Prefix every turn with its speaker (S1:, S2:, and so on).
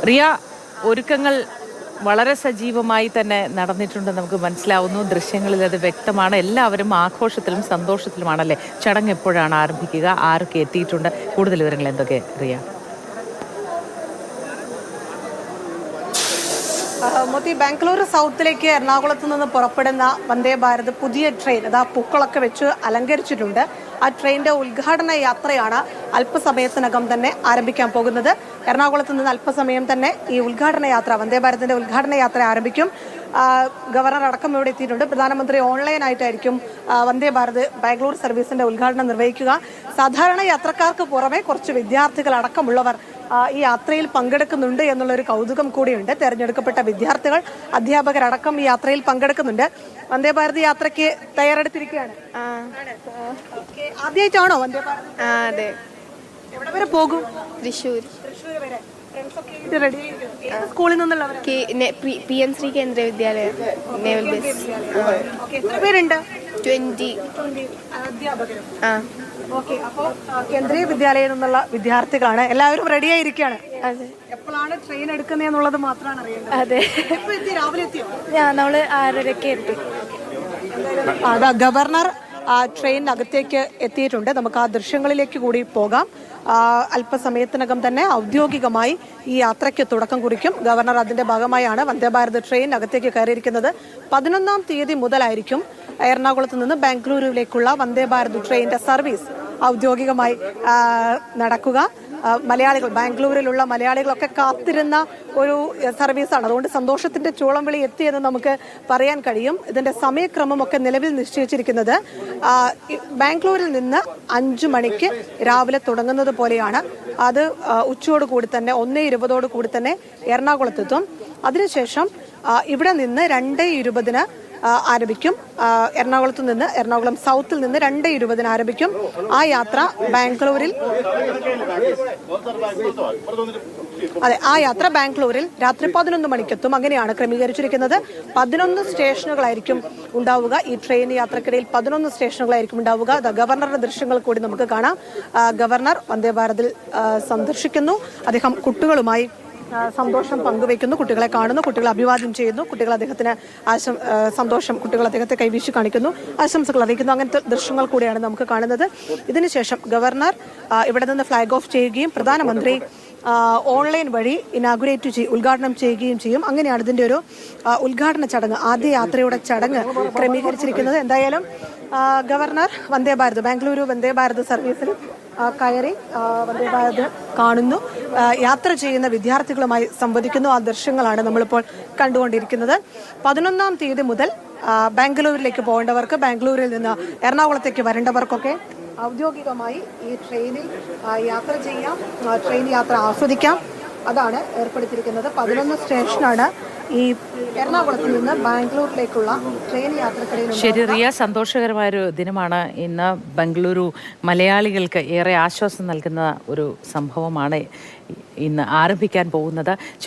S1: റിയ, ഒരുക്കങ്ങൾ വളരെ സജീവമായി തന്നെ നടന്നിട്ടുണ്ട്. നമുക്ക് മനസ്സിലാവുന്നു, ദൃശ്യങ്ങളിൽ അത് വ്യക്തമാണ്. എല്ലാവരും ആഘോഷത്തിലും സന്തോഷത്തിലുമാണല്ലേ. ചടങ്ങ് എപ്പോഴാണ് ആരംഭിക്കുക? ആരൊക്കെ എത്തിയിട്ടുണ്ട്? കൂടുതൽ വിവരങ്ങൾ എന്തൊക്കെ റിയ?
S2: മോത്തി, ബാംഗ്ലൂർ സൗത്തിലേക്ക് എറണാകുളത്ത് നിന്ന് പുറപ്പെടുന്ന വന്ദേ ഭാരത് പുതിയ ട്രെയിൻ അതാ പൂക്കളൊക്കെ വെച്ച് അലങ്കരിച്ചിട്ടുണ്ട്. ആ ട്രെയിനിന്റെ ഉദ്ഘാടന യാത്രയാണ് അല്പസമയത്തിനകം തന്നെ ആരംഭിക്കാൻ പോകുന്നത്. എറണാകുളത്ത് നിന്ന് അല്പസമയം തന്നെ ഈ ഉദ്ഘാടന യാത്ര, വന്ദേ ഭാരതിന്റെ ഉദ്ഘാടന യാത്ര ആരംഭിക്കും. ഗവർണർ അടക്കം ഇവിടെ എത്തിയിട്ടുണ്ട്. പ്രധാനമന്ത്രി ഓൺലൈനായിട്ടായിരിക്കും വന്ദേ ഭാരത് ബാംഗ്ലൂർ സർവീസിന്റെ ഉദ്ഘാടനം നിർവഹിക്കുക. സാധാരണ യാത്രക്കാർക്ക് പുറമെ കുറച്ച് വിദ്യാർത്ഥികൾ അടക്കമുള്ളവർ ഈ യാത്രയിൽ പങ്കെടുക്കുന്നുണ്ട് എന്നുള്ളൊരു കൗതുകം കൂടിയുണ്ട്. തെരഞ്ഞെടുക്കപ്പെട്ട വിദ്യാർത്ഥികൾ, അധ്യാപകരടക്കം ഈ യാത്രയിൽ പങ്കെടുക്കുന്നുണ്ട്. വന്ദേ ഭാരത് യാത്രയ്ക്ക് തയ്യാറെടുത്തിരിക്കുകയാണ്. ആദ്യമായിട്ടാണോ വന്ദേ ഭാരത്?
S3: അതെ.
S2: എവിടെ വരെ പോകും?
S3: തൃശ്ശൂർ
S2: വരെ. സ്കൂളിൽ നിന്നുള്ളവർ?
S3: PM ശ്രീ കേന്ദ്രീയ വിദ്യാലയം, നേവൽ ബേസ്.
S2: എത്ര പേരുണ്ട്?
S3: 20
S2: അധ്യാപകരും. അപ്പോൾ കേന്ദ്രീയ വിദ്യാലയത്തിൽ നിന്നുള്ള വിദ്യാർത്ഥികളാണ്. എല്ലാവരും റെഡിയായിരിക്കുകയാണ്.
S3: അതെ.
S2: എപ്പോഴാണ് ട്രെയിൻ എടുക്കുന്നതെന്നുള്ളത് മാത്രമാണ് അറിയേണ്ടത്.
S3: അതെ.
S2: രാവിലെ എത്തിയോ?
S3: നമ്മള് 6:30 എത്തി.
S2: അതാ ഗവർണർ ട്രെയിനകത്തേക്ക് എത്തിയിട്ടുണ്ട്. നമുക്ക് ആ ദൃശ്യങ്ങളിലേക്ക് കൂടി പോകാം. അല്പസമയത്തിനകം തന്നെ ഔദ്യോഗികമായി ഈ യാത്രയ്ക്ക് തുടക്കം കുറിക്കും. ഗവർണർ അതിന്റെ ഭാഗമായാണ് വന്ദേ ഭാരത് ട്രെയിനകത്തേക്ക് കയറിയിരിക്കുന്നത്. 11-ാം തീയതി മുതലായിരിക്കും എറണാകുളത്ത് നിന്ന് ബാംഗ്ലൂരുവിലേക്കുള്ള വന്ദേ ഭാരത് ട്രെയിനിന്റെ സർവീസ് ഔദ്യോഗികമായി നടക്കുക. മലയാളികൾ, ബാംഗ്ലൂരിലുള്ള മലയാളികളൊക്കെ കാത്തിരുന്ന ഒരു സർവീസാണ്. അതുകൊണ്ട് സന്തോഷത്തിന്റെ ചൂളംവിളി എത്തിയെന്ന് നമുക്ക് പറയാൻ കഴിയും. ഇതിന്റെ സമയക്രമമൊക്കെ നിലവിൽ നിശ്ചയിച്ചിരിക്കുന്നത് ബാംഗ്ലൂരിൽ നിന്ന് 5 മണിക്ക് രാവിലെ തുടങ്ങുന്നത് പോലെയാണ്. അത് ഉച്ചയോടുകൂടി തന്നെ 1:20 കൂടി തന്നെ എറണാകുളത്തെത്തും. അതിനുശേഷം ഇവിടെ നിന്ന് 2:20 ആരംഭിക്കും. എറണാകുളം സൗത്തിൽ നിന്ന് 2:20 ആരംഭിക്കും. ആ യാത്ര ബാംഗ്ലൂരിൽ രാത്രി 11 മണിക്കെത്തും. അങ്ങനെയാണ് ക്രമീകരിച്ചിരിക്കുന്നത്. 11 സ്റ്റേഷനുകളായിരിക്കും ഉണ്ടാവുക. ഈ ട്രെയിൻ യാത്രക്കിടയിൽ 11 സ്റ്റേഷനുകളായിരിക്കും ഉണ്ടാവുക. ഗവർണറുടെ ദൃശ്യങ്ങൾ കൂടി നമുക്ക് കാണാം. ഗവർണർ വന്ദേ ഭാരതിൽ സന്ദർശിക്കുന്നു. അദ്ദേഹം കുട്ടികളുമായി സന്തോഷം പങ്കുവയ്ക്കുന്നു. കുട്ടികളെ കാണുന്നു, കുട്ടികളെ അഭിവാദ്യം ചെയ്യുന്നു, കുട്ടികൾ അദ്ദേഹത്തിന് സന്തോഷം, കുട്ടികൾ അദ്ദേഹത്തെ കൈവീശി കാണിക്കുന്നു, ആശംസകൾ അറിയിക്കുന്നു. അങ്ങനത്തെ ദൃശ്യങ്ങൾ കൂടിയാണ് നമുക്ക് കാണുന്നത്. ഇതിനുശേഷം ഗവർണർ ഇവിടെ നിന്ന് ഫ്ലാഗ് ഓഫ് ചെയ്യുകയും പ്രധാനമന്ത്രി ഓൺലൈൻ വഴി ഉദ്ഘാടനം ചെയ്യുകയും ചെയ്യും. അങ്ങനെയാണ് ഇതിൻ്റെ ഒരു ഉദ്ഘാടന ചടങ്ങ്, ആദ്യ യാത്രയുടെ ചടങ്ങ് ക്രമീകരിച്ചിരിക്കുന്നത്. എന്തായാലും ഗവർണർ ബാംഗ്ലൂരു വന്ദേ ഭാരത് സർവീസിൽ കയറി വന്ദേ ഭാരത് കാണുന്നു, യാത്ര ചെയ്യുന്ന വിദ്യാർത്ഥികളുമായി സംവദിക്കുന്നു. ആ ദൃശ്യങ്ങളാണ് നമ്മളിപ്പോൾ കണ്ടുകൊണ്ടിരിക്കുന്നത്. 11-ാം തീയതി മുതൽ ബാംഗ്ലൂരിലേക്ക് പോകേണ്ടവർക്ക്, ബാംഗ്ലൂരിൽ നിന്ന് എറണാകുളത്തേക്ക് വരേണ്ടവർക്കൊക്കെ ഔദ്യോഗികമായി ഈ ട്രെയിനിൽ യാത്ര ചെയ്യാം, ട്രെയിൻ യാത്ര ആസ്വദിക്കാം. അതാണ് ഏർപ്പെടുത്തിയിരിക്കുന്നത്. 11 സ്റ്റേഷനാണ് ഈ എറണാകുളത്ത് നിന്ന് ബാംഗ്ലൂരിലേക്കുള്ള ട്രെയിൻ യാത്രക്കിടയിൽ.
S1: ശരി റിയ, സന്തോഷകരമായൊരു ദിനമാണ് ഇന്ന്. ബംഗളൂരു മലയാളികൾക്ക് ഏറെ ആശ്വാസം നൽകുന്ന ഒരു സംഭവമാണ് ഇന്ന് ആരംഭിക്കാൻ പോകുന്നത്.